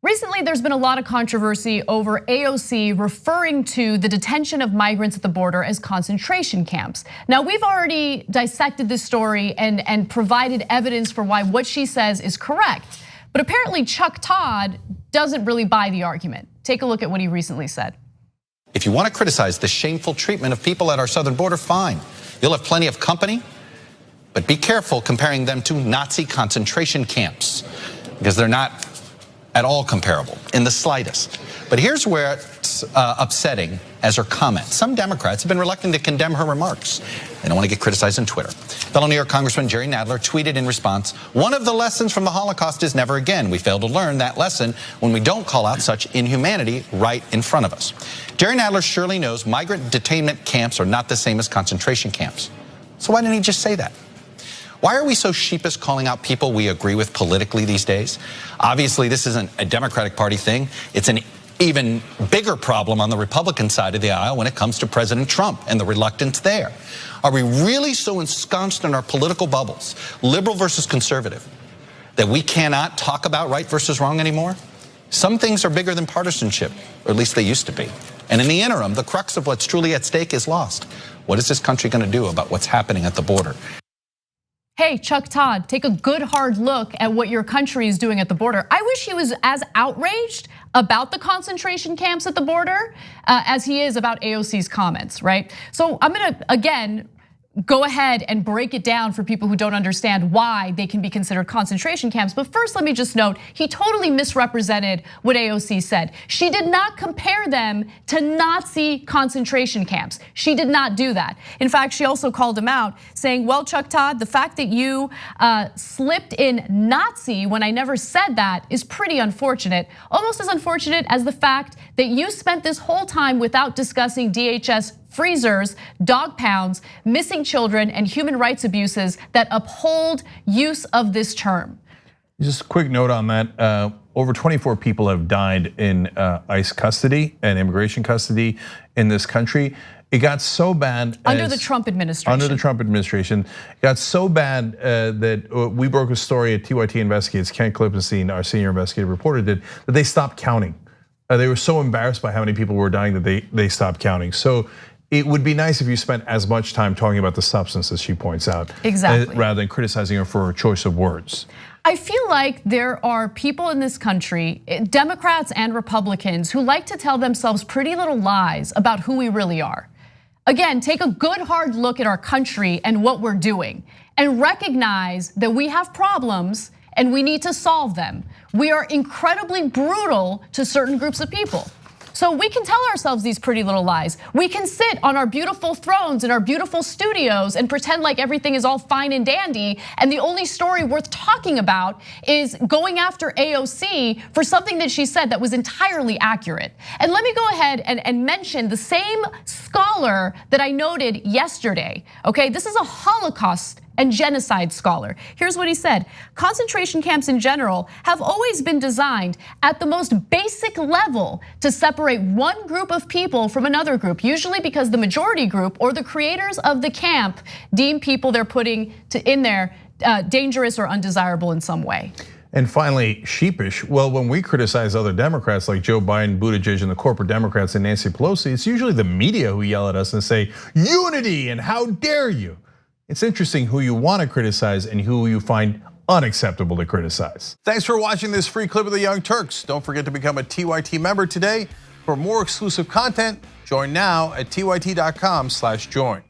Recently, there's been a lot of controversy over AOC referring to the detention of migrants at the border as concentration camps. Now, we've already dissected this story and provided evidence for why what she says is correct. But apparently Chuck Todd doesn't really buy the argument. Take a look at what he recently said. If you want to criticize the shameful treatment of people at our southern border, fine. You'll have plenty of company, but be careful comparing them to Nazi concentration camps, because they're not at all comparable in the slightest. But here's where it's upsetting as her comment. Some Democrats have been reluctant to condemn her remarks. They don't want to get criticized on Twitter. Fellow New York Congressman Jerry Nadler tweeted in response, "One of the lessons from the Holocaust is never again. We fail to learn that lesson when we don't call out such inhumanity right in front of us." Jerry Nadler surely knows migrant detainment camps are not the same as concentration camps. So why didn't he just say that? Why are we so sheepish calling out people we agree with politically these days? Obviously, this isn't a Democratic Party thing. It's an even bigger problem on the Republican side of the aisle when it comes to President Trump and the reluctance there. Are we really so ensconced in our political bubbles, liberal versus conservative, that we cannot talk about right versus wrong anymore? Some things are bigger than partisanship, or at least they used to be. And in the interim, the crux of what's truly at stake is lost. What is this country going to do about what's happening at the border? Hey, Chuck Todd, take a good hard look at what your country is doing at the border. I wish he was as outraged about the concentration camps at the border as he is about AOC's comments, right? So I'm gonna, again, go ahead and break it down for people who don't understand why they can be considered concentration camps. But first, let me just note, he totally misrepresented what AOC said. She did not compare them to Nazi concentration camps. She did not do that. In fact, she also called him out, saying, well, Chuck Todd, the fact that you slipped in Nazi when I never said that is pretty unfortunate. Almost as unfortunate as the fact that you spent this whole time without discussing DHS freezers, dog pounds, missing children, and human rights abuses that uphold use of this term. Just a quick note on that. Over 24 people have died in ICE custody and immigration custody in this country. It got so bad under the Trump administration. Under the Trump administration, it got so bad that we broke a story at TYT Investigates. Cenk Clippenstein, our senior investigative reporter, did that they stopped counting. They were so embarrassed by how many people were dying that they stopped counting. So it would be nice if you spent as much time talking about the substance, as she points out, exactly, rather than criticizing her for her choice of words. I feel like there are people in this country, Democrats and Republicans, who like to tell themselves pretty little lies about who we really are. Again, take a good hard look at our country and what we're doing and recognize that we have problems and we need to solve them. We are incredibly brutal to certain groups of people. So we can tell ourselves these pretty little lies. We can sit on our beautiful thrones in our beautiful studios and pretend like everything is all fine and dandy, and the only story worth talking about is going after AOC for something that she said that was entirely accurate. And let me go ahead and mention the same scholar that I noted yesterday, okay? This is a Holocaust and genocide scholar. Here's what he said: concentration camps in general have always been designed at the most basic level to separate one group of people from another group, usually because the majority group or the creators of the camp deem people they're putting in there dangerous or undesirable in some way. And finally, sheepish. Well, when we criticize other Democrats like Joe Biden, Buttigieg, and the corporate Democrats and Nancy Pelosi, it's usually the media who yell at us and say, unity and how dare you. It's interesting who you want to criticize and who you find unacceptable to criticize. Thanks for watching this free clip of the Young Turks. Don't forget to become a TYT member today. For more exclusive content, join now at tyt.com/join.